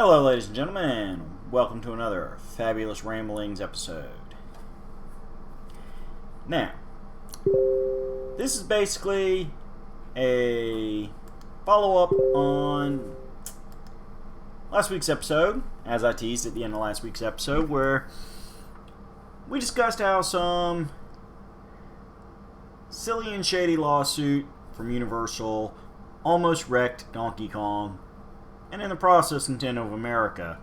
Hello, ladies and gentlemen, and welcome to another Fabulous Ramblings episode. Now, this is basically a follow-up on last week's episode, as I teased at the end of last week's episode, where we discussed how some silly and shady lawsuit from Universal almost wrecked Donkey Kong, and in the process, Nintendo of America,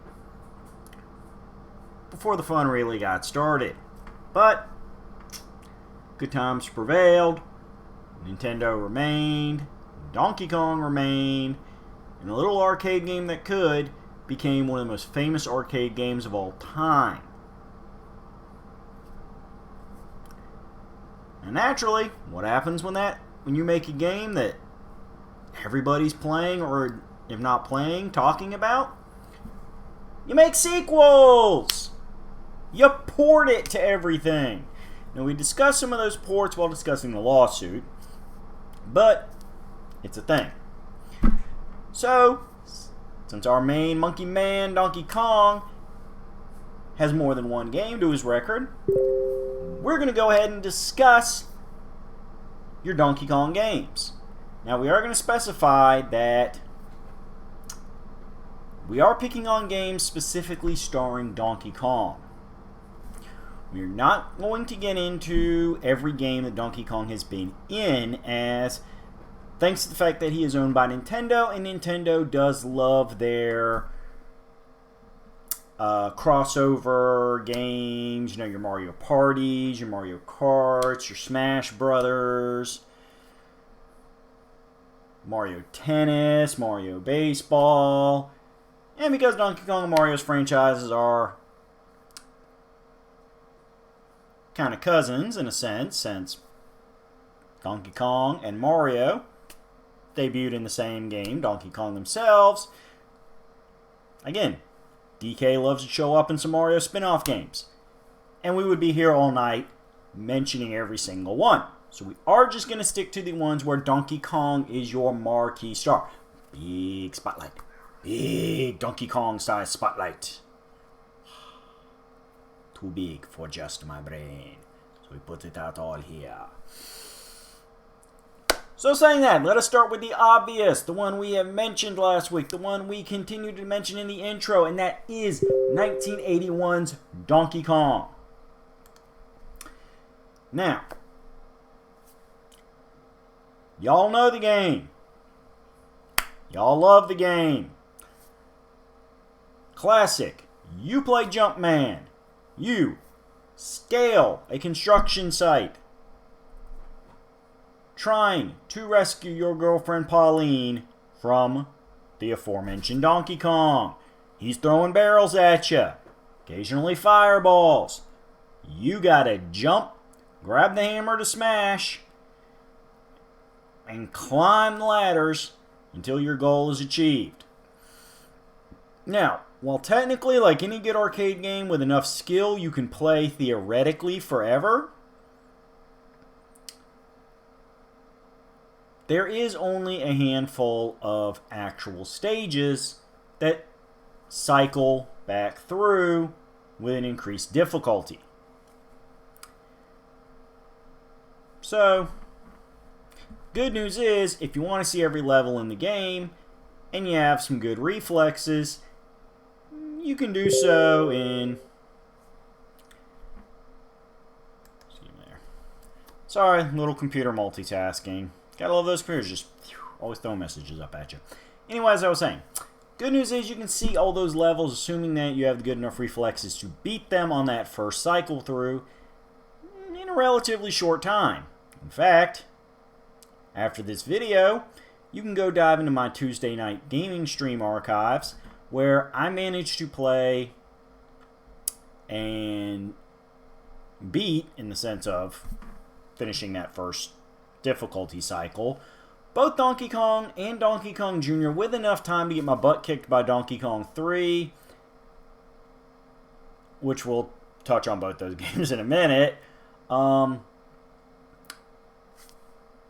before the fun really got started. But good times prevailed, Nintendo remained, Donkey Kong remained, and a little arcade game that could became one of the most famous arcade games of all time. And naturally, what happens when you make a game that everybody's playing, or if not playing, talking about? You make sequels! You port it to everything. Now, we discussed some of those ports while discussing the lawsuit, but it's a thing. So, since our main monkey man, Donkey Kong, has more than one game to his record, we're going to go ahead and discuss your Donkey Kong games. Now, we are going to specify that we are picking on games specifically starring Donkey Kong. We're not going to get into every game that Donkey Kong has been in, as thanks to the fact that he is owned by Nintendo, and Nintendo does love their crossover games, your Mario Parties, your Mario Karts, your Smash Brothers, Mario Tennis, Mario Baseball. And because Donkey Kong and Mario's franchises are kind of cousins in a sense, since Donkey Kong and Mario debuted in the same game, Donkey Kong themselves. Again, DK loves to show up in some Mario spin-off games. And we would be here all night mentioning every single one. So we are just going to stick to the ones where Donkey Kong is your marquee star. Big spotlight. Big Donkey Kong size spotlight. Too big for just my brain. So we put it out all here. So saying that, let us start with the obvious. The one we have mentioned last week. The one we continue to mention in the intro. And that is 1981's Donkey Kong. Now, y'all know the game. Y'all love the game. Classic. You play Jumpman. You scale a construction site, trying to rescue your girlfriend Pauline from the aforementioned Donkey Kong. He's throwing barrels at you, occasionally fireballs. You gotta jump, grab the hammer to smash, and climb the ladders until your goal is achieved. Now, while technically, like any good arcade game with enough skill, you can play theoretically forever, there is only a handful of actual stages that cycle back through with an increased difficulty. So, good news is, if you want to see every level in the game, and you have some good reflexes, you can do so in... Sorry, little computer multitasking. Gotta love those computers, just always throwing messages up at you. Anyway, as I was saying, good news is you can see all those levels, assuming that you have good enough reflexes to beat them on that first cycle through in a relatively short time. In fact, after this video, you can go dive into my Tuesday night gaming stream archives, where I managed to play and beat, in the sense of finishing that first difficulty cycle, both Donkey Kong and Donkey Kong Jr. with enough time to get my butt kicked by Donkey Kong 3, which we'll touch on both those games in a minute, in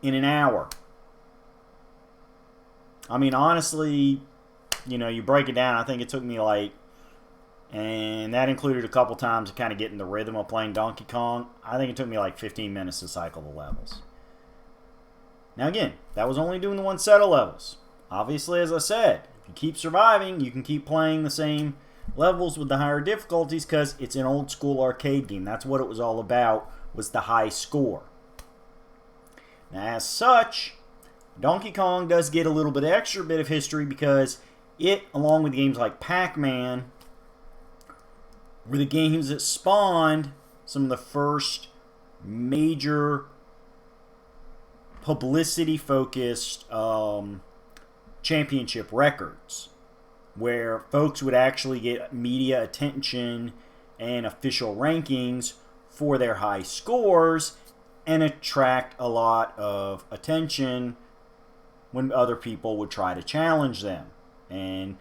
an hour. I mean, honestly, you break it down, I think it took me like, and that included a couple times to kind of get in the rhythm of playing Donkey Kong. I think it took me like 15 minutes to cycle the levels. Now again, that was only doing the one set of levels. Obviously, as I said, if you keep surviving, you can keep playing the same levels with the higher difficulties because it's an old school arcade game. That's what it was all about, was the high score. Now as such, Donkey Kong does get a little bit extra bit of history because it, along with games like Pac-Man, were the games that spawned some of the first major publicity-focused championship records, where folks would actually get media attention and official rankings for their high scores and attract a lot of attention when other people would try to challenge them. And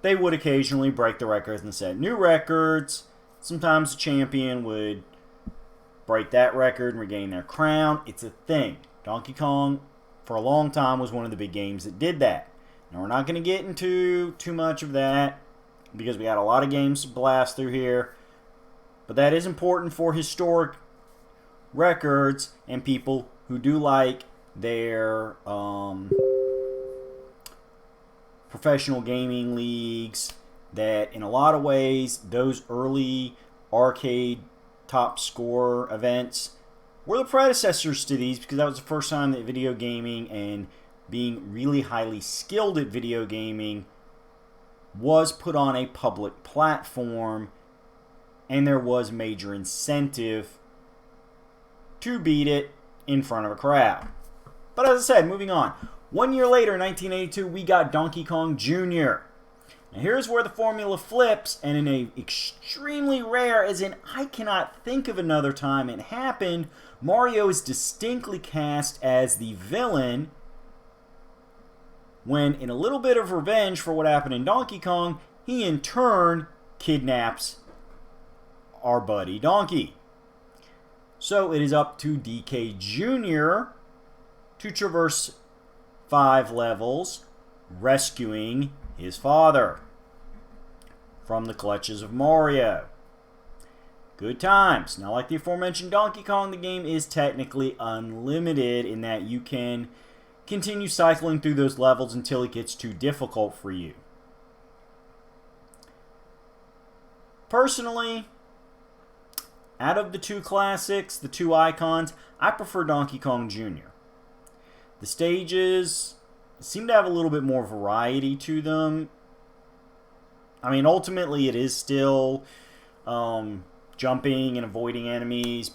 they would occasionally break the records and set new records. Sometimes the champion would break that record and regain their crown. It's a thing. Donkey Kong, for a long time, was one of the big games that did that. Now, we're not going to get into too much of that because we got a lot of games to blast through here. But that is important for historic records and people who do like their professional gaming leagues, that in a lot of ways those early arcade top score events were the predecessors to these, because that was the first time that video gaming and being really highly skilled at video gaming was put on a public platform, and there was major incentive to beat it in front of a crowd. But as I said, moving on. 1 year later, in 1982, we got Donkey Kong Jr. Now here's where the formula flips, and in a extremely rare, as in I cannot think of another time it happened, Mario is distinctly cast as the villain, when in a little bit of revenge for what happened in Donkey Kong, he in turn kidnaps our buddy Donkey. So it is up to DK Jr. to traverse 5 levels, rescuing his father from the clutches of Mario. Good times. Now, like the aforementioned Donkey Kong, the game is technically unlimited in that you can continue cycling through those levels until it gets too difficult for you. Personally, out of the two classics, the two icons, I prefer Donkey Kong Jr. The stages seem to have a little bit more variety to them. I mean, ultimately it is still jumping and avoiding enemies,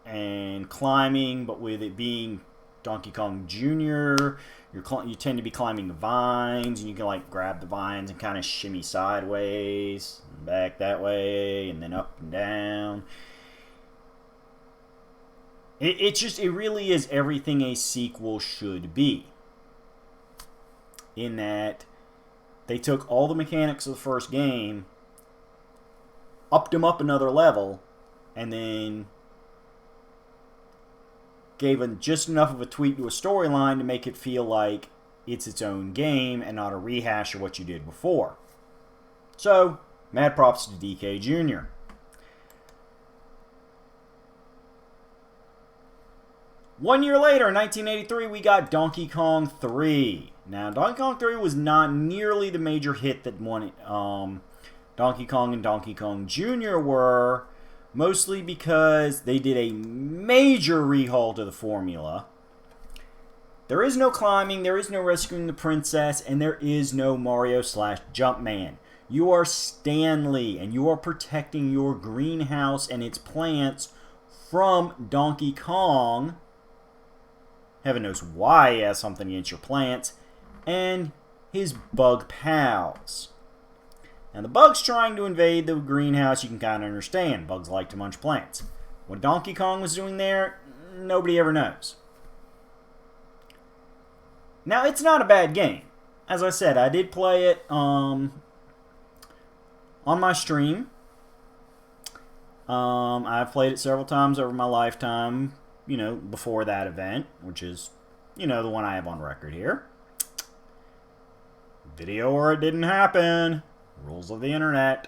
and climbing, but with it being Donkey Kong Jr., you tend to be climbing the vines, and you can like grab the vines and kind of shimmy sideways, and back that way, and then up and down. It really is everything a sequel should be, in that they took all the mechanics of the first game, upped them up another level, and then gave it just enough of a tweak to a storyline to make it feel like it's its own game and not a rehash of what you did before. So, mad props to DK Jr. One year later, in 1983, we got Donkey Kong 3. Now, Donkey Kong 3 was not nearly the major hit that Donkey Kong and Donkey Kong Jr. were, mostly because they did a major rehaul to the formula. There is no climbing, there is no rescuing the princess, and there is no Mario/Jumpman. You are Stanley, and you are protecting your greenhouse and its plants from Donkey Kong. Heaven knows why he has something against your plants, and his bug pals. Now, the bugs trying to invade the greenhouse, you can kind of understand. Bugs like to munch plants. What Donkey Kong was doing there, nobody ever knows. Now, it's not a bad game. As I said, I did play it on my stream. I've played it several times over my lifetime, before that event, which is, the one I have on record here. Video or it didn't happen. Rules of the internet.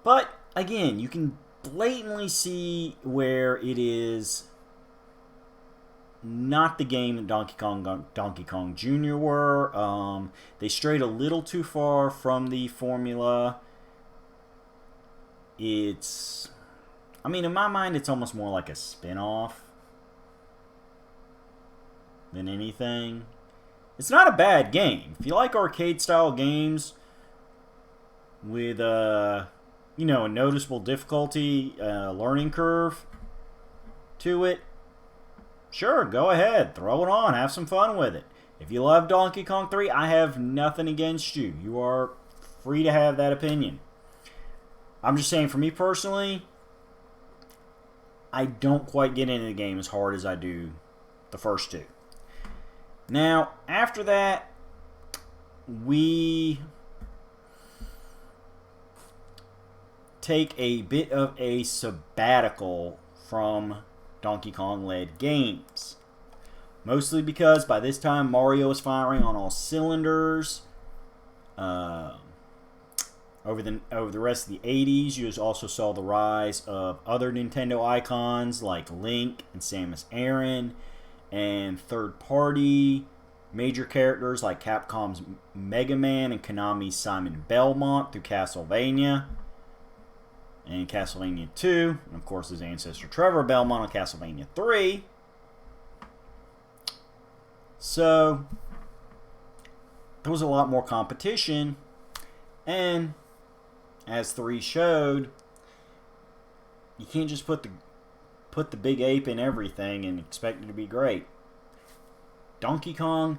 But, again, you can blatantly see where it is not the game that Donkey Kong Jr. were. They strayed a little too far from the formula. It's... I mean, in my mind, it's almost more like a spin-off than anything. It's not a bad game. If you like arcade-style games with, you know, a noticeable difficulty, learning curve to it, sure, go ahead. Throw it on. Have some fun with it. If you love Donkey Kong 3, I have nothing against you. You are free to have that opinion. I'm just saying, for me personally, I don't quite get into the game as hard as I do the first two. Now, after that, we take a bit of a sabbatical from Donkey Kong-led games. Mostly because by this time Mario is firing on all cylinders. Over the rest of the 80s, you also saw the rise of other Nintendo icons like Link and Samus Aran, and third-party major characters like Capcom's Mega Man and Konami's Simon Belmont through Castlevania and Castlevania 2, and of course his ancestor Trevor Belmont on Castlevania 3. So there was a lot more competition, and as 3 showed, you can't just put the big ape in everything and expect it to be great. Donkey Kong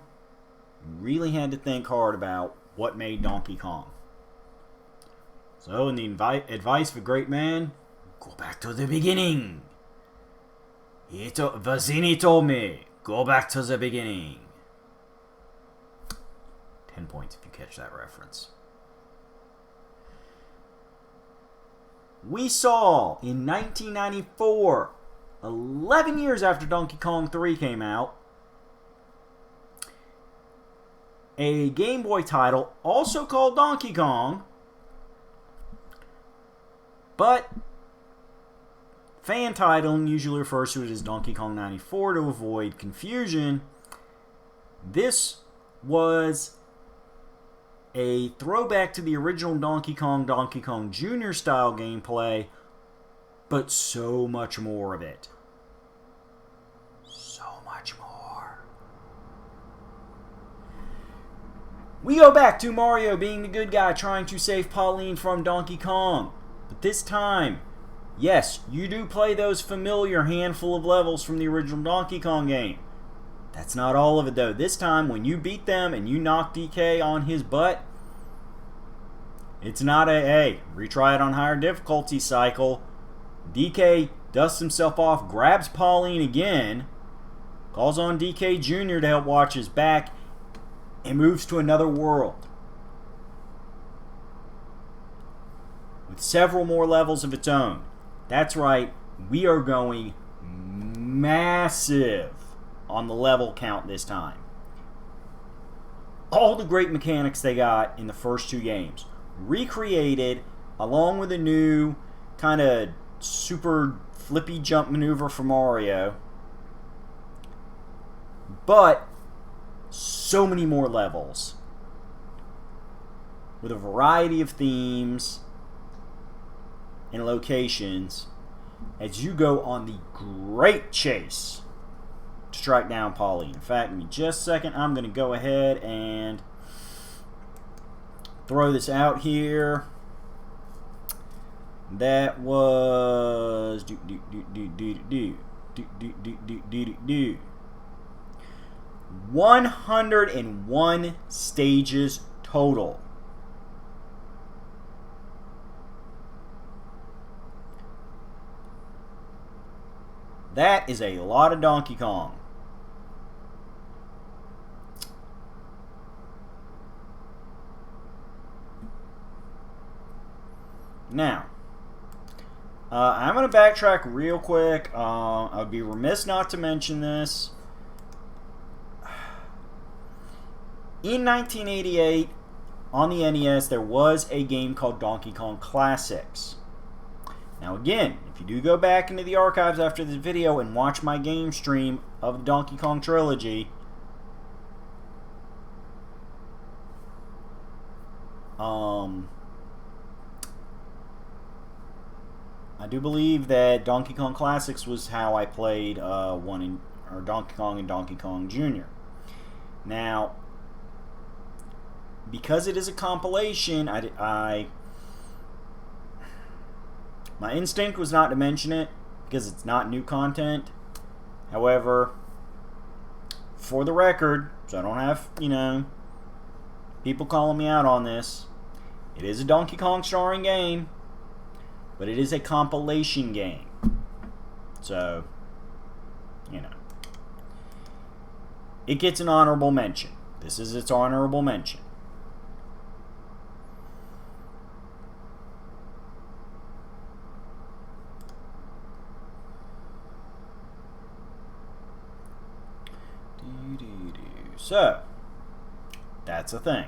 really had to think hard about what made Donkey Kong. So, in the advice of a great man, go back to the beginning. Vazini told me, go back to the beginning. 10 points if you catch that reference. We saw in 1994, 11 years after Donkey Kong 3 came out, a Game Boy title also called Donkey Kong, but fan title usually refers to it as Donkey Kong 94 to avoid confusion. This was a throwback to the original Donkey Kong Jr. style gameplay, but so much more of it. So much more. We go back to Mario being the good guy trying to save Pauline from Donkey Kong. But this time, yes, you do play those familiar handful of levels from the original Donkey Kong game. That's not all of it though. This time, when you beat them and you knock DK on his butt, it's not a, hey, retry it on higher difficulty cycle. DK dusts himself off, grabs Pauline again, calls on DK Jr. to help watch his back, and moves to another world with several more levels of its own. That's right, we are going massive on the level count this time. All the great mechanics they got in the first 2 games recreated, along with a new kind of super flippy jump maneuver for Mario, but so many more levels with a variety of themes and locations as you go on the great chase to track down Pauline. In fact, give me just a second. I'm going to go ahead and throw this out here. That was 101 stages total. That is a lot of Donkey Kong. Now, I'm going to backtrack real quick. I would be remiss not to mention this. In 1988, on the NES, there was a game called Donkey Kong Classics. Now again, if you do go back into the archives after this video and watch my game stream of the Donkey Kong trilogy, I do believe that Donkey Kong Classics was how I played Donkey Kong and Donkey Kong Jr. Now, because it is a compilation, my instinct was not to mention it because it's not new content. However, for the record, so I don't have, people calling me out on this, it is a Donkey Kong starring game, but it is a compilation game. So, it gets an honorable mention. This is its honorable mention. So, that's a thing.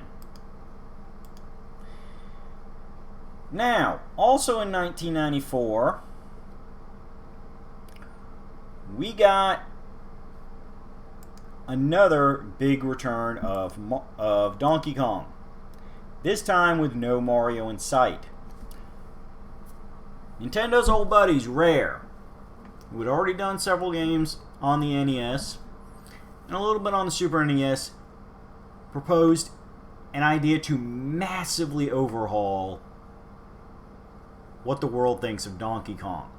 Now, also in 1994, we got another big return of Donkey Kong. This time with no Mario in sight. Nintendo's old buddies, Rare, who had already done several games on the NES and a little bit on the Super NES, proposed an idea to massively overhaul what the world thinks of Donkey Kong.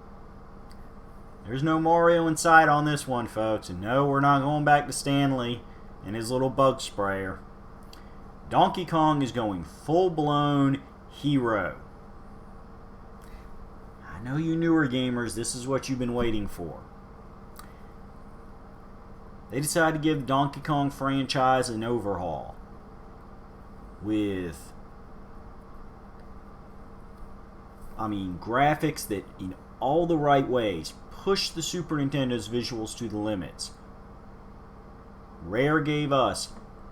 There's no Mario in sight on this one, folks, and no, we're not going back to Stanley and his little bug sprayer. Donkey Kong is going full-blown hero. I know you newer gamers, this is what you've been waiting for. They decided to give the Donkey Kong franchise an overhaul with, graphics that, in all the right ways, push the Super Nintendo's visuals to the limits. Rare gave us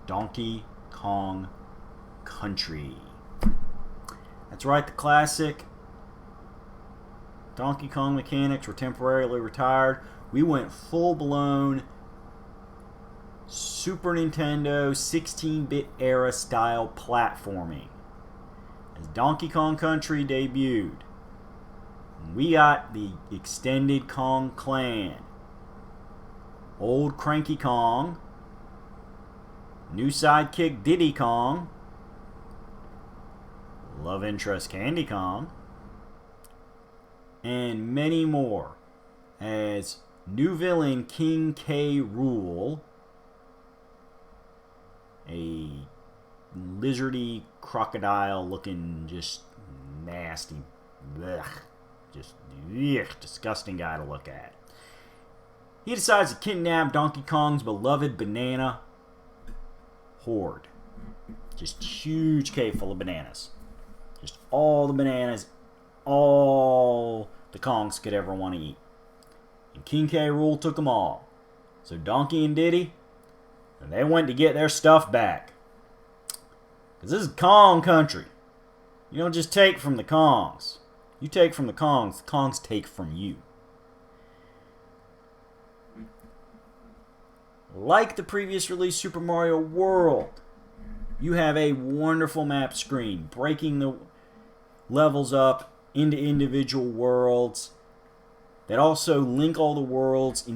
Donkey Kong Country. That's right, the classic Donkey Kong mechanics were temporarily retired. We went full-blown Super Nintendo 16-bit era style platforming as Donkey Kong Country debuted. We got the extended Kong clan. Old Cranky Kong, new sidekick Diddy Kong, love interest Candy Kong, and many more, as new villain King K. Rool, a lizardy crocodile looking just nasty, disgusting guy to look at. He decides to kidnap Donkey Kong's beloved banana horde. Just huge cave full of bananas. Just all the bananas all the Kongs could ever want to eat. And King K. Rool took them all. So Donkey and Diddy, they went to get their stuff back. Because this is Kong country. You don't just take from the Kongs. You take from the Kongs take from you. Like the previous release Super Mario World, you have a wonderful map screen, breaking the levels up into individual worlds that also link all the worlds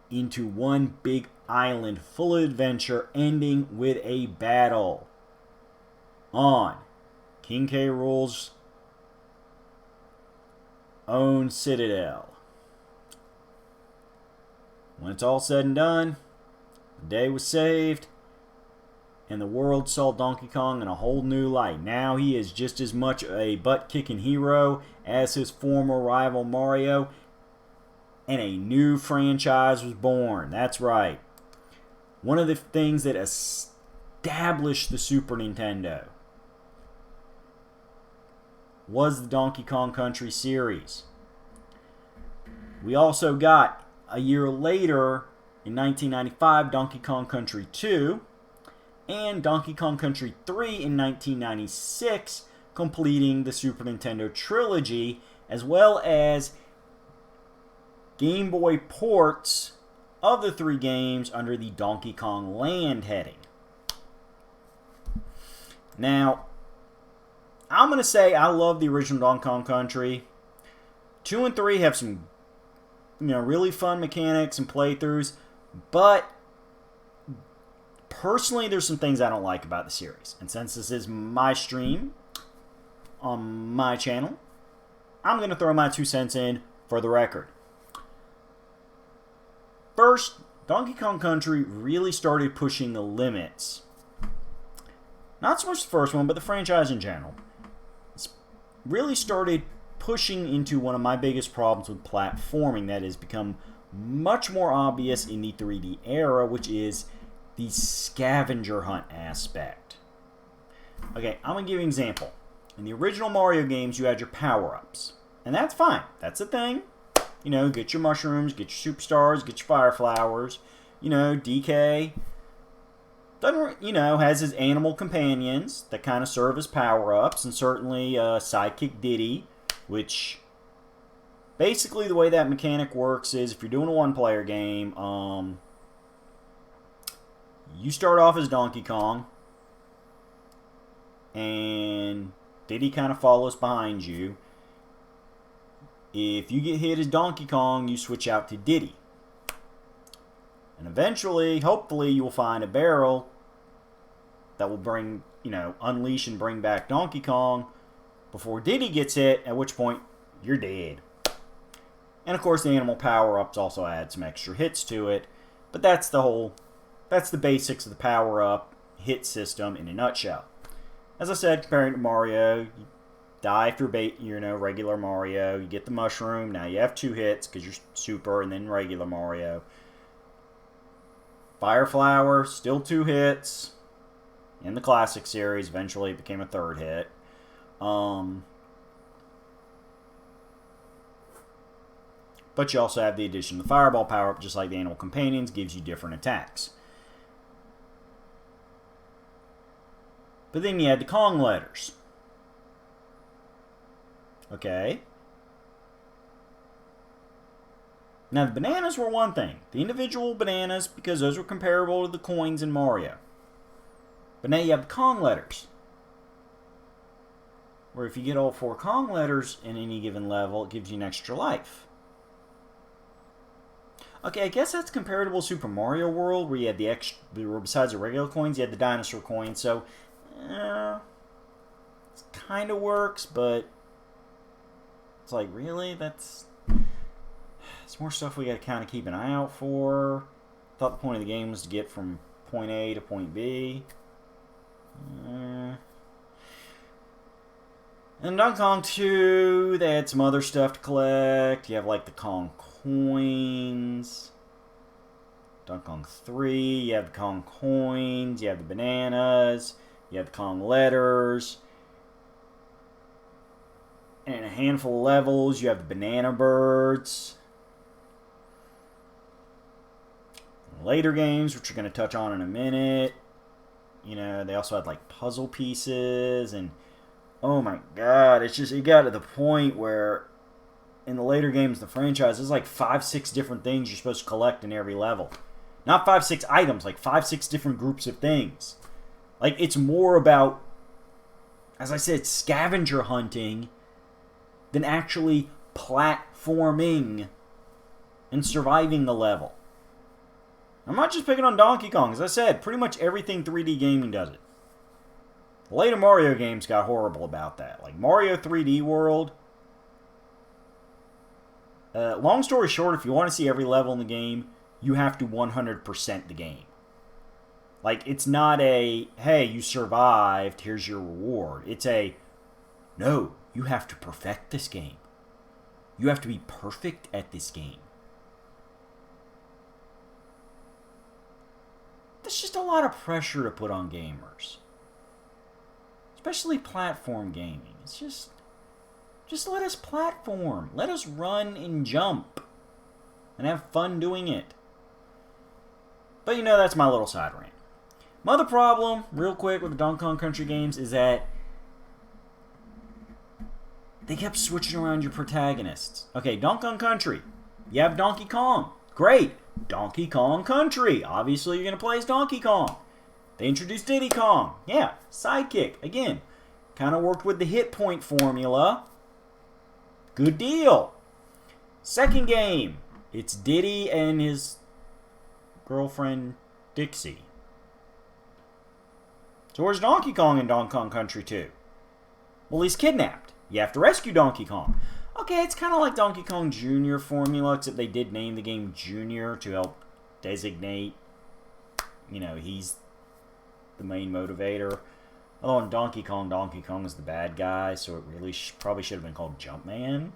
into one big island full of adventure, ending with a battle on King K. Rool's own citadel. When it's all said and done, the day was saved, and the world saw Donkey Kong in a whole new light. Now he is just as much a butt-kicking hero as his former rival Mario, and a new franchise was born. That's right. One of the things that established the Super Nintendo was the Donkey Kong Country series. We also got, a year later, in 1995, Donkey Kong Country 2, and Donkey Kong Country 3 in 1996, completing the Super Nintendo trilogy, as well as Game Boy ports of the 3 games under the Donkey Kong Land heading. Now, I'm going to say I love the original Donkey Kong Country. 2 and 3 have some, really fun mechanics and playthroughs, but personally, there's some things I don't like about the series. And since this is my stream on my channel, I'm going to throw my 2 cents in for the record. First, Donkey Kong Country really started pushing the limits. Not so much the first one, but the franchise in general. It's really started pushing into one of my biggest problems with platforming that has become much more obvious in the 3D era, which is the scavenger hunt aspect. Okay, I'm going to give you an example. In the original Mario games, you had your power-ups. And that's fine. That's a thing. Get your mushrooms, get your superstars, get your fire flowers. DK has his animal companions that kind of serve as power-ups, and certainly Sidekick Diddy, which basically the way that mechanic works is if you're doing a one-player game, you start off as Donkey Kong, and Diddy kind of follows behind you. If you get hit as Donkey Kong, you switch out to Diddy. And eventually, hopefully, you will find a barrel that will bring, unleash and bring back Donkey Kong before Diddy gets hit, at which point, you're dead. And of course, the animal power-ups also add some extra hits to it. But that's the basics of the power-up hit system in a nutshell. As I said, comparing to Mario, you die if you're regular Mario. You get the mushroom. Now you have 2 hits because you're super, and then regular Mario. Fire Flower, still 2 hits. In the classic series, eventually it became a 3rd hit. But you also have the addition of the Fireball power-up, just like the Animal Companions, gives you different attacks. But then you had the Kong letters. Okay. Now, the bananas were one thing. The individual bananas, because those were comparable to the coins in Mario. But now you have the Kong letters. Where if you get all 4 Kong letters in any given level, it gives you an extra life. Okay, I guess that's comparable to Super Mario World, where you had the extra, besides the regular coins, you had the dinosaur coins. So, it kind of works, but it's like, really? It's more stuff we got to kind of keep an eye out for. I thought the point of the game was to get from point A to point B. And Donkey Kong 2, they had some other stuff to collect. You have like the Kong coins. Donkey Kong 3, you have the Kong coins. You have the bananas. You have the Kong letters. And in a handful of levels, you have the banana birds. Later games, which we're going to touch on in a minute, they also had like puzzle pieces, and oh my god, it got to the point where in the later games of the franchise, there's like 5-6 different things you're supposed to collect in every level. Not 5-6 items, like 5-6 different groups of things. Like, it's more about, as I said, scavenger hunting than actually platforming and surviving the level. I'm not just picking on Donkey Kong. As I said, pretty much everything 3D gaming does it. The later Mario games got horrible about that. Like Mario 3D World. Long story short, if you want to see every level in the game, you have to 100% the game. Like, it's not a, hey, you survived, here's your reward. It's a, no, you have to perfect this game. You have to be perfect at this game. That's just a lot of pressure to put on gamers. Especially platform gaming. It's just let us platform. Let us run and jump. And have fun doing it. But that's my little side rant. My other problem, real quick, with the Donkey Kong Country games is that they kept switching around your protagonists. Okay, Donkey Kong Country. You have Donkey Kong. Great. Donkey Kong Country. Obviously, you're going to play as Donkey Kong. They introduced Diddy Kong. Yeah, sidekick. Again, kind of worked with the hit point formula. Good deal. Second game. It's Diddy and his girlfriend, Dixie. So where's Donkey Kong in Donkey Kong Country 2? Well, he's kidnapped. You have to rescue Donkey Kong. Okay, it's kind of like Donkey Kong Jr. formula, except they did name the game Junior to help designate, he's the main motivator. Oh, and Donkey Kong is the bad guy, so it really probably should have been called Jumpman.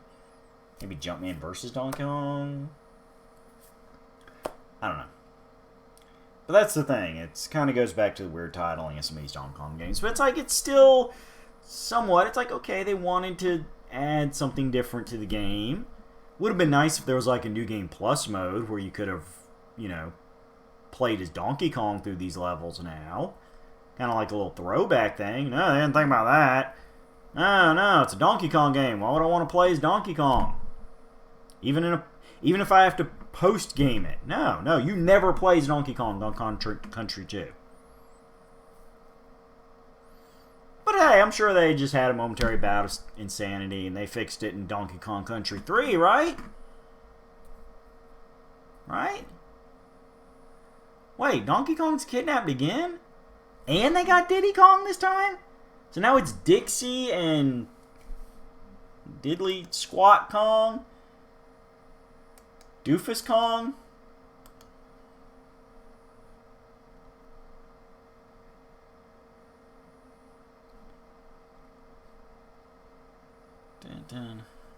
Maybe Jumpman versus Donkey Kong. I don't know. But that's the thing. It kind of goes back to the weird titling of some of these Donkey Kong games. But it's still somewhat. It's okay, they wanted to add something different to the game. Would have been nice if there was a New Game Plus mode where you could have, played as Donkey Kong through these levels now. Kind of like a little throwback thing. No, they didn't think about that. No, it's a Donkey Kong game. Why would I want to play as Donkey Kong? Even if I have to post-game it. No, you never play as Donkey Kong Country 2. But hey, I'm sure they just had a momentary bout of insanity and they fixed it in Donkey Kong Country 3, right? Right? Wait, Donkey Kong's kidnapped again? And they got Diddy Kong this time? So now it's Dixie and Diddly Squat Kong? Doofus Kong?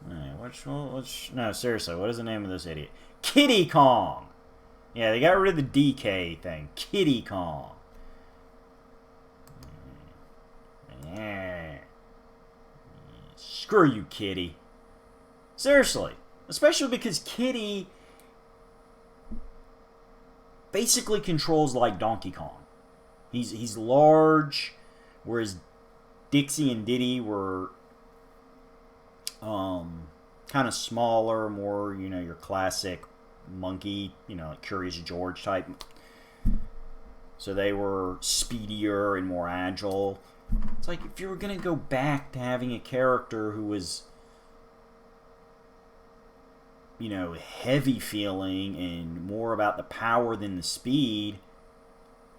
Alright, no, seriously, what is the name of this idiot? Kitty Kong! Yeah, they got rid of the DK thing. Kitty Kong. Yeah. Screw you, Kitty. Seriously. Especially because Kitty basically controls like Donkey Kong. He's large, whereas Dixie and Diddy were kind of smaller, more, your classic monkey, like Curious George type. So they were speedier and more agile. It's like if you were going to go back to having a character who was, heavy feeling and more about the power than the speed,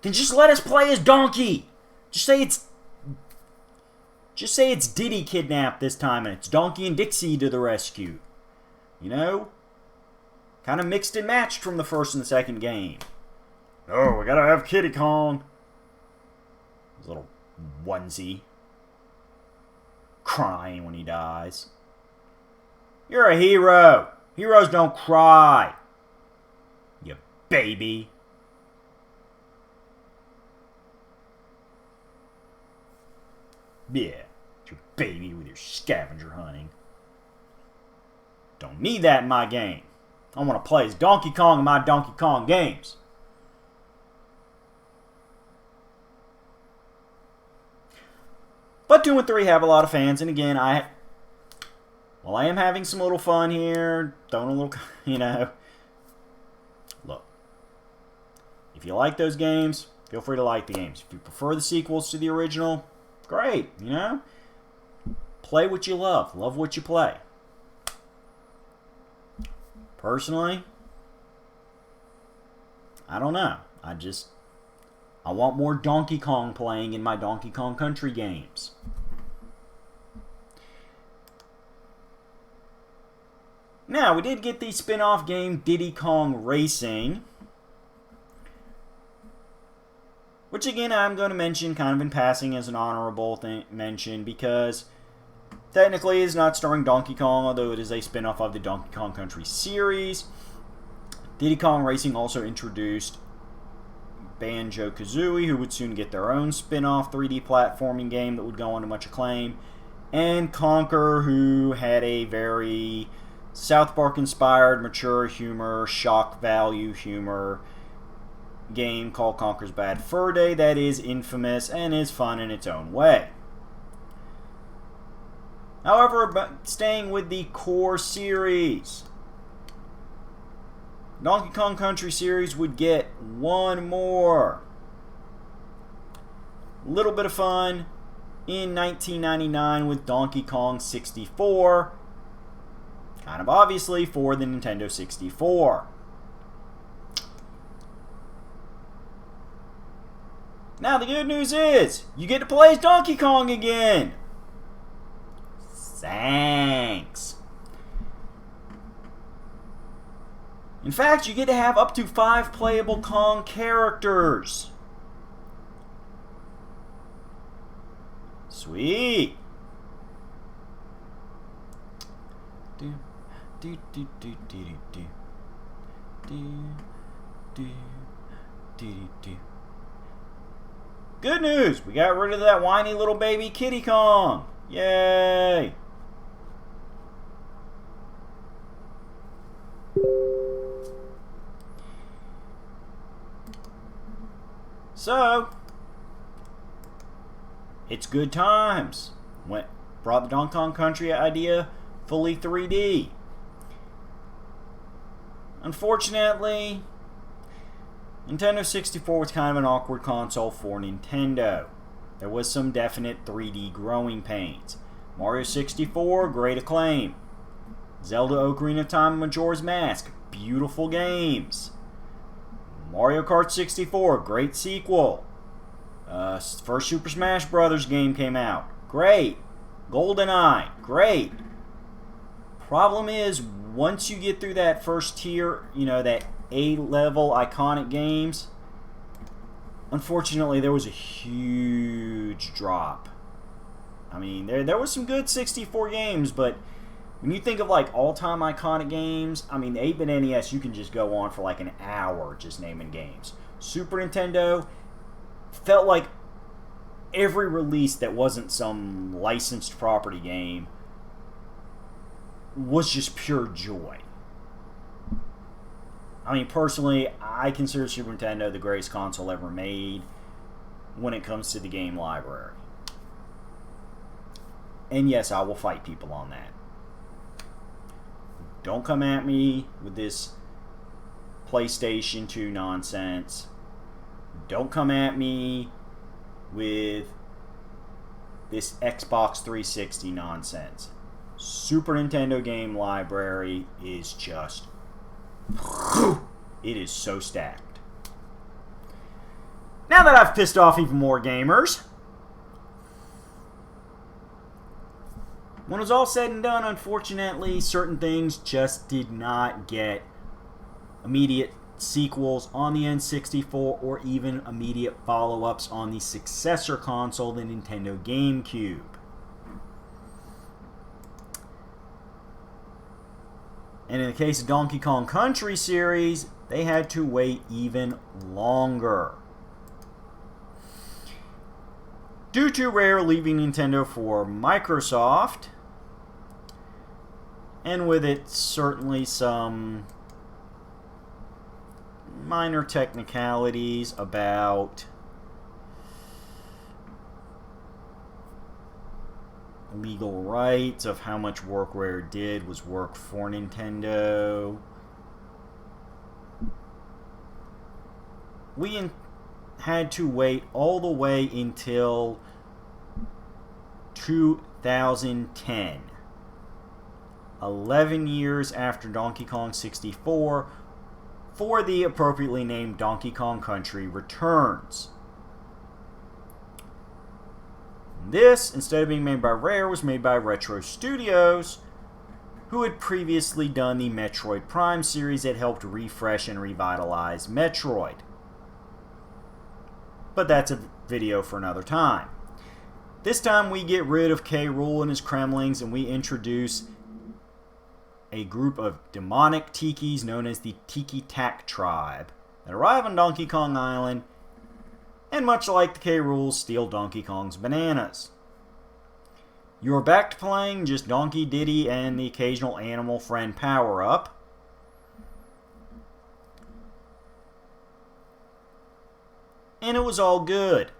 then just let us play as Donkey. Just say it's Diddy kidnapped this time and it's Donkey and Dixie to the rescue. Kind of mixed and matched from the first and the second game. Oh, we gotta have Kitty Kong. His little onesie. Crying when he dies. You're a hero. Heroes don't cry. You baby. Yeah, your baby with your scavenger hunting. Don't need that in my game. I want to play as Donkey Kong in my Donkey Kong games. But 2 and 3 have a lot of fans, and again, I am having some little fun here, throwing a little, Look, if you like those games, feel free to like the games. If you prefer the sequels to the original, great, Play what you love. Love what you play. Personally, I don't know. I want more Donkey Kong playing in my Donkey Kong Country games. Now, we did get the spin-off game Diddy Kong Racing, which again I'm going to mention kind of in passing as an honorable mention because technically it's not starring Donkey Kong, although it is a spin-off of the Donkey Kong Country series. Diddy Kong Racing also introduced Banjo-Kazooie, who would soon get their own spin-off 3D platforming game that would go on to much acclaim, and Conker, who had a very South Park-inspired, mature humor, shock value humor, game called Conker's Bad Fur Day that is infamous and is fun in its own way. However, staying with the core series, Donkey Kong Country series would get one more little bit of fun in 1999 with Donkey Kong 64, kind of obviously for the Nintendo 64. Now the good news is, you get to play as Donkey Kong again. Thanks. In fact, you get to have up to 5 playable Kong characters. Sweet. Do do do do do do do do do do. Good news! We got rid of that whiny little baby Kitty Kong. Yay! So, it's good times. Brought the Donkey Kong Country idea fully 3D. Unfortunately, Nintendo 64 was kind of an awkward console for Nintendo. There was some definite 3D growing pains. Mario 64, great acclaim. Zelda Ocarina of Time and Majora's Mask, beautiful games. Mario Kart 64, great sequel. First Super Smash Bros. Game came out, great. GoldenEye, great. Problem is, once you get through that first tier, that A-level iconic games, unfortunately there was a huge drop. I mean, there was some good 64 games, but when you think of like all-time iconic games, I mean, the 8-bit NES, you can just go on for like an hour just naming games. Super Nintendo felt like every release that wasn't some licensed property game was just pure joy. I mean, personally, I consider Super Nintendo the greatest console ever made when it comes to the game library. And yes, I will fight people on that. Don't come at me with this PlayStation 2 nonsense. Don't come at me with this Xbox 360 nonsense. Super Nintendo game library is just... it is so stacked. Now that I've pissed off even more gamers, when it was all said and done, unfortunately, certain things just did not get immediate sequels on the N64 or even immediate follow-ups on the successor console, the Nintendo GameCube. And in the case of Donkey Kong Country series, they had to wait even longer. Due to Rare leaving Nintendo for Microsoft, and with it certainly some minor technicalities about legal rights of how much work Rare did was work for Nintendo. We had to wait all the way until 2010. 11 years after Donkey Kong 64 for the appropriately named Donkey Kong Country Returns. This, instead of being made by Rare, was made by Retro Studios, who had previously done the Metroid Prime series that helped refresh and revitalize Metroid. But that's a video for another time. This time we get rid of K. Rool and his Kremlings and we introduce a group of demonic tikis known as the Tiki-Tak Tribe that arrive on Donkey Kong Island and, much like the K. Rools, steal Donkey Kong's bananas. You're back to playing just Donkey, Diddy, and the occasional animal friend power-up. and it was all good.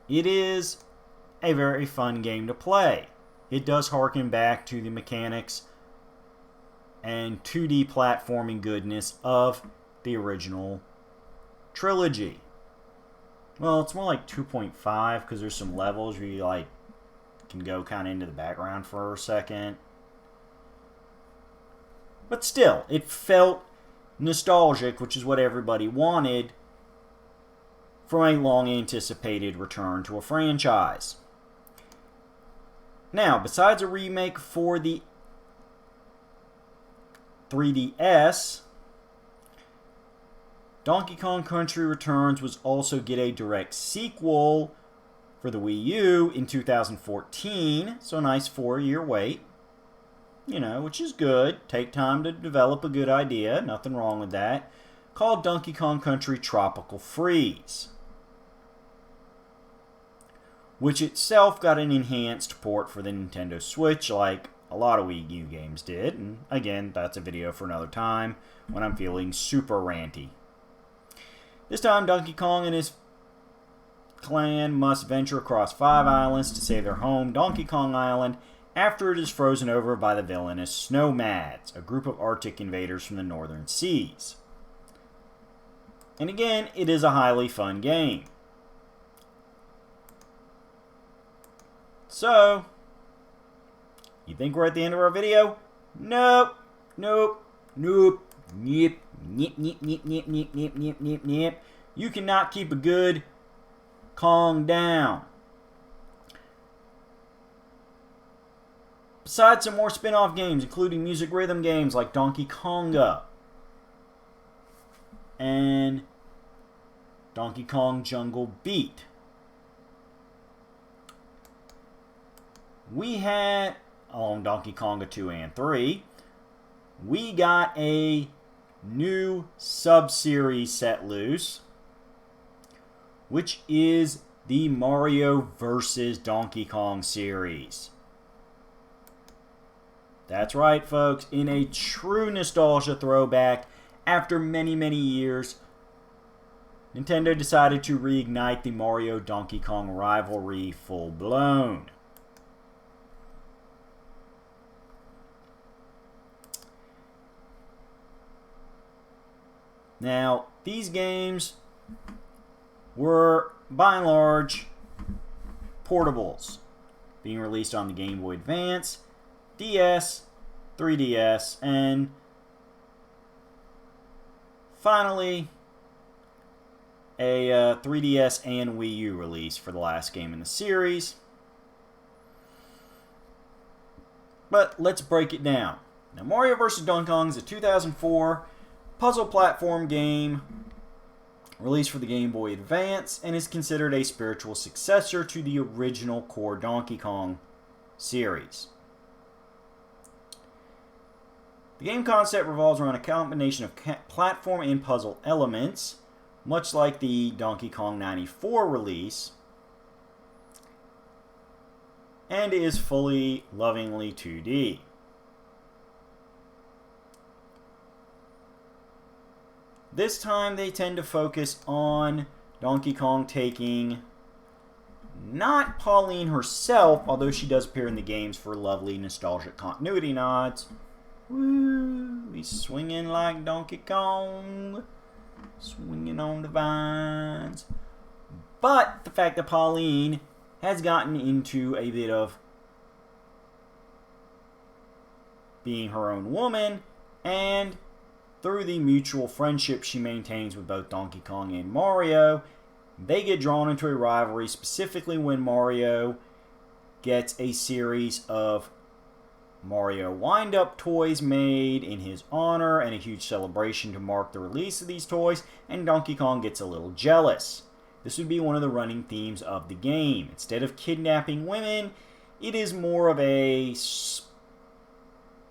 It is a very fun game to play. It does harken back to the mechanics and 2D platforming goodness of the original trilogy. Well, it's more like 2.5 because there's some levels where you like can go kind of into the background for a second. But still, it felt nostalgic, which is what everybody wanted from a long-anticipated return to a franchise. Now, besides a remake for the 3DS, Donkey Kong Country Returns was also get a direct sequel for the Wii U in 2014, so a nice 4-year wait. Which is good. Take time to develop a good idea. Nothing wrong with that. Called Donkey Kong Country Tropical Freeze, which itself got an enhanced port for the Nintendo Switch like a lot of Wii U games did. And again, that's a video for another time when I'm feeling super ranty. This time, Donkey Kong and his clan must venture across 5 islands to save their home, Donkey Kong Island, after it is frozen over by the villainous Snowmads, a group of Arctic invaders from the northern seas. And again, it is a highly fun game. So, you think we're at the end of our video? Nope. Nope. Nope. Nip. Nip, nip, nip, nip, nip, nip, nip, nip, nip. You cannot keep a good Kong down. Besides some more spin-off games, including music rhythm games like Donkey Konga and Donkey Kong Jungle Beat, we had, on Donkey Konga 2 and 3, we got a new sub-series set loose, which is the Mario vs. Donkey Kong series. That's right, folks. In a true nostalgia throwback, after many, many years, Nintendo decided to reignite the Mario-Donkey Kong rivalry full-blown. Now, these games were, by and large, portables, being released on the Game Boy Advance, DS, 3DS, and finally a 3DS and Wii U release for the last game in the series. But let's break it down. Now, Mario vs. Donkey Kong is a 2004 puzzle platform game released for the Game Boy Advance and is considered a spiritual successor to the original core Donkey Kong series. The game concept revolves around a combination of platform and puzzle elements, much like the Donkey Kong 94 release, and is fully, lovingly 2D. This time they tend to focus on Donkey Kong taking not Pauline herself, although she does appear in the games for lovely nostalgic continuity nods. Woo! He's swinging like Donkey Kong, swinging on the vines. But the fact that Pauline has gotten into a bit of being her own woman, and through the mutual friendship she maintains with both Donkey Kong and Mario, they get drawn into a rivalry, specifically when Mario gets a series of Mario wind-up toys made in his honor and a huge celebration to mark the release of these toys, and Donkey Kong gets a little jealous. This would be one of the running themes of the game. Instead of kidnapping women, it is more of a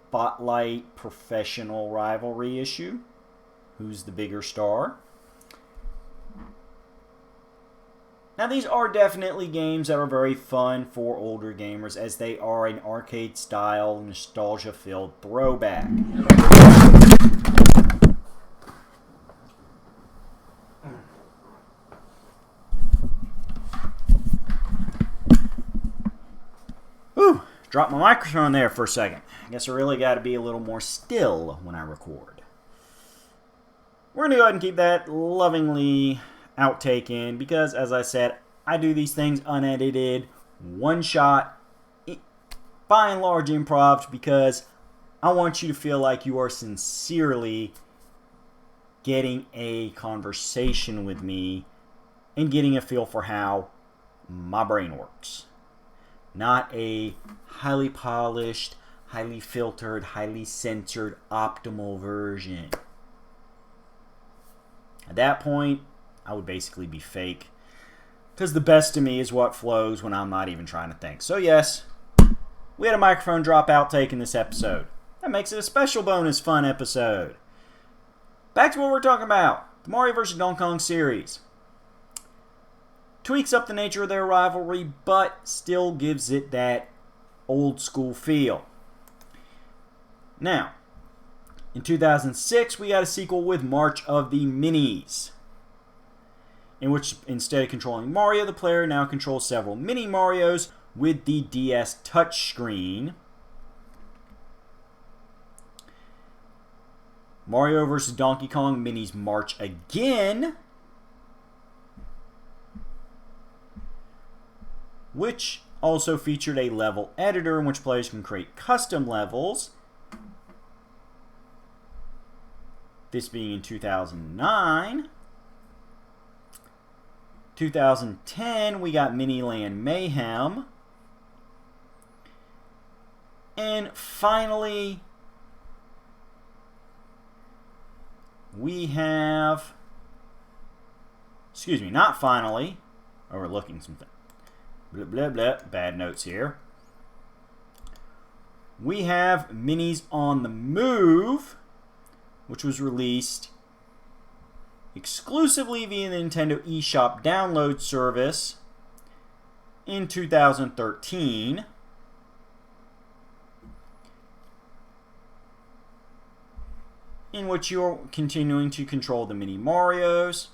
spotlight professional rivalry issue. Who's the bigger star? Now, these are definitely games that are very fun for older gamers, as they are an arcade-style, nostalgia-filled throwback. Drop my microphone there for a second. I guess I really got to be a little more still when I record. We're going to go ahead and keep that lovingly outtake in because, as I said, I do these things unedited, one shot, by and large improv, because I want you to feel like you are sincerely getting a conversation with me and getting a feel for how my brain works. Not a highly polished, highly filtered, highly censored, optimal version. At that point, I would basically be fake. Because the best of me is what flows when I'm not even trying to think. So yes, we had a microphone drop outtake in this episode. That makes it a special bonus fun episode. Back to what we're talking about. The Mario vs. Donkey Kong series. Tweaks up the nature of their rivalry, but still gives it that old school feel. Now, in 2006, we got a sequel with March of the Minis, in which instead of controlling Mario, the player now controls several mini Marios with the DS touchscreen. Mario vs. Donkey Kong Minis March Again, which also featured a level editor in which players can create custom levels. This being in 2009. 2010, we got Miniland Mayhem. And finally, we have... Excuse me, not finally. Overlooking something. Blah, blah, blah. Bad notes here. We have Minis on the Move, which was released exclusively via the Nintendo eShop download service in 2013. In which you're continuing to control the Mini Marios,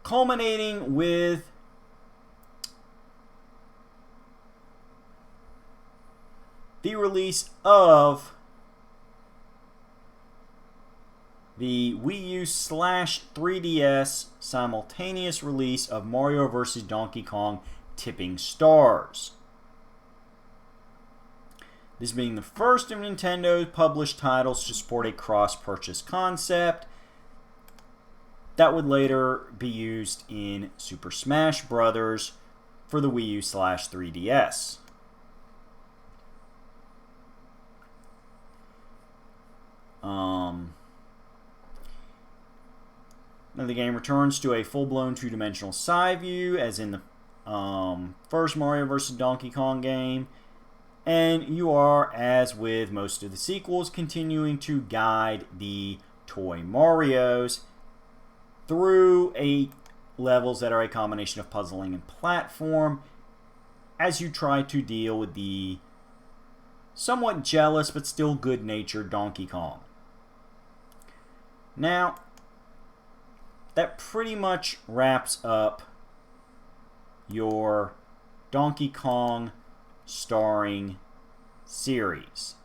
culminating with the release of the Wii U / 3DS simultaneous release of Mario vs. Donkey Kong Tipping Stars. This being the first of Nintendo's published titles to support a cross-purchase concept that would later be used in Super Smash Bros. For the Wii U / 3DS. Now the game returns to a full-blown two-dimensional side view, as in the first Mario vs. Donkey Kong game. And you are, as with most of the sequels, continuing to guide the toy Marios through levels that are a combination of puzzling and platform as you try to deal with the somewhat jealous but still good-natured Donkey Kong. Now, that pretty much wraps up your Donkey Kong starring series.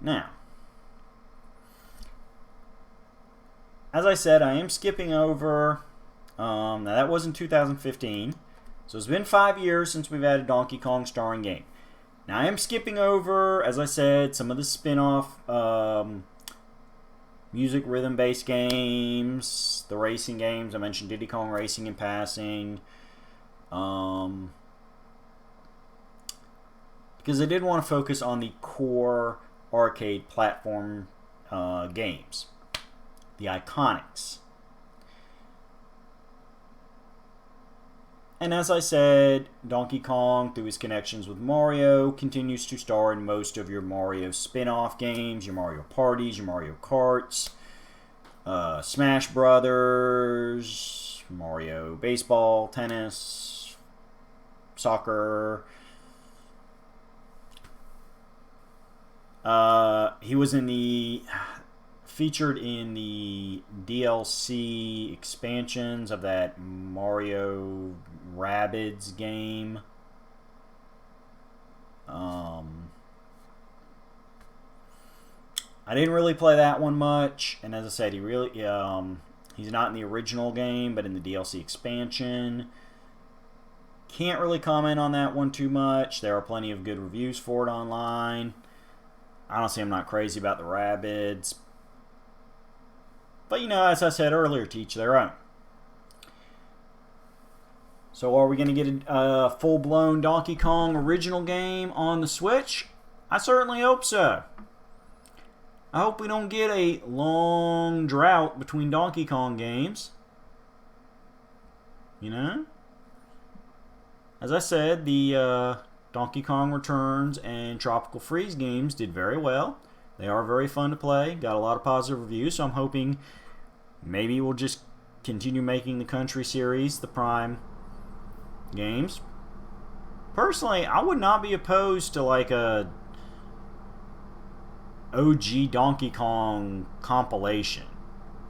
Now, as I said, I am skipping over, now that was in 2015, so it's been 5 years since we've had a Donkey Kong starring game. Now I am skipping over, as I said, some of the spin-off music rhythm-based games, the racing games. I mentioned Diddy Kong Racing in passing. Because I did want to focus on the core arcade platform games. The iconics. And as I said, Donkey Kong, through his connections with Mario, continues to star in most of your Mario spin-off games, your Mario Parties, your Mario Karts, Smash Brothers, Mario Baseball, Tennis, Soccer. He was in the featured in the DLC expansions of that Mario Rabbids game. I didn't really play that one much, and as I said, he's not in the original game, but in the DLC expansion. Can't really comment on that one too much. There are plenty of good reviews for it online. Honestly, I'm not crazy about the Rabbids. But, as I said earlier, to each their own. So are we going to get a full-blown Donkey Kong original game on the Switch? I certainly hope so. I hope we don't get a long drought between Donkey Kong games. As I said, the Donkey Kong Returns and Tropical Freeze games did very well. They are very fun to play. Got a lot of positive reviews, so I'm hoping maybe we'll just continue making the Country series the prime games. Personally, I would not be opposed to like a OG Donkey Kong compilation.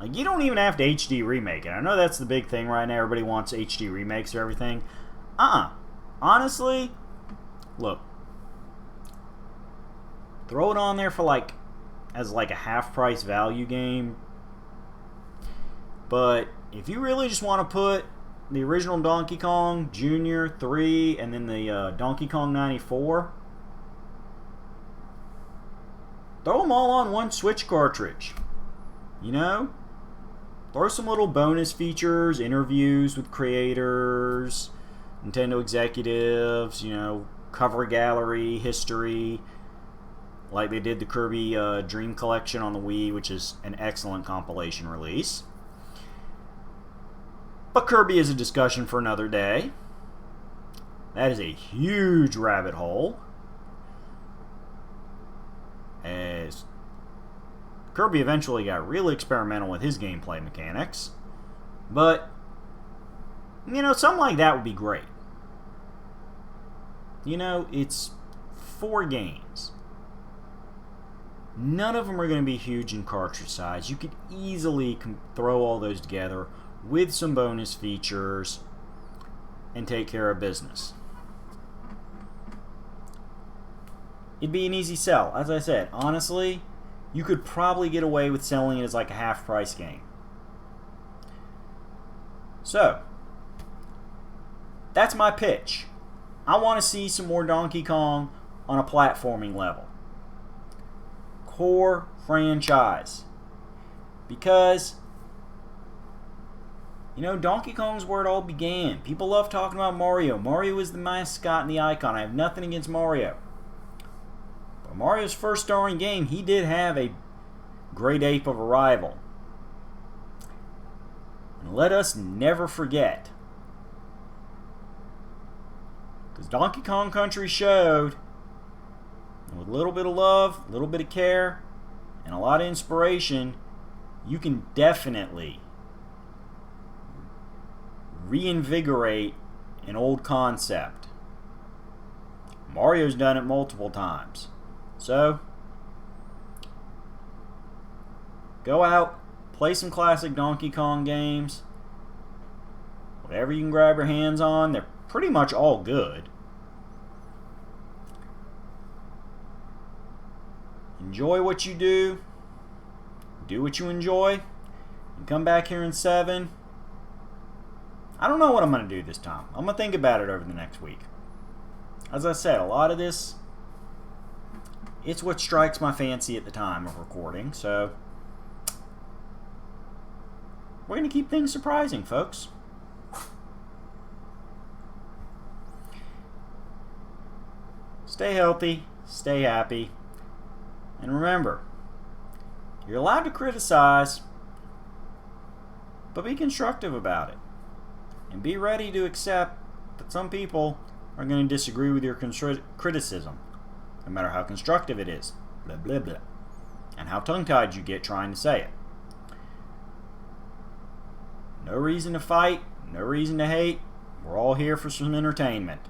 Like, you don't even have to HD remake it. I know that's the big thing right now. Everybody wants HD remakes of everything. Honestly, look. Throw it on there for as a half-price value game. But if you really just want to put the original Donkey Kong, Jr., 3, and then the Donkey Kong 94, throw them all on one Switch cartridge. Throw some little bonus features, interviews with creators, Nintendo executives, cover gallery, history, like they did the Kirby Dream Collection on the Wii, which is an excellent compilation release. But Kirby is a discussion for another day. That is a huge rabbit hole. As Kirby eventually got really experimental with his gameplay mechanics. But, something like that would be great. It's 4 games. None of them are going to be huge in cartridge size. You could easily throw all those together with some bonus features and take care of business. It'd be an easy sell. As I said, honestly, you could probably get away with selling it as like a half-price game. So, that's my pitch. I want to see some more Donkey Kong on a platforming level. Core franchise. Because, Donkey Kong's where it all began. People love talking about Mario. Mario is the mascot and the icon. I have nothing against Mario. But Mario's first starring game, he did have a great ape of a rival. And let us never forget, because Donkey Kong Country showed, with a little bit of love, a little bit of care, and a lot of inspiration, you can definitely reinvigorate an old concept. Mario's done it multiple times. So, go out, play some classic Donkey Kong games. Whatever you can grab your hands on, they're pretty much all good. Enjoy what you do. Do what you enjoy. And come back here in 7. I don't know what I'm going to do this time. I'm going to think about it over the next week. As I said, a lot of this, it's what strikes my fancy at the time of recording. So, we're going to keep things surprising, folks. Stay healthy, stay happy, and remember, you're allowed to criticize, but be constructive about it. And be ready to accept that some people are going to disagree with your criticism, no matter how constructive it is, blah, blah, blah, and how tongue-tied you get trying to say it. No reason to fight, no reason to hate. We're all here for some entertainment.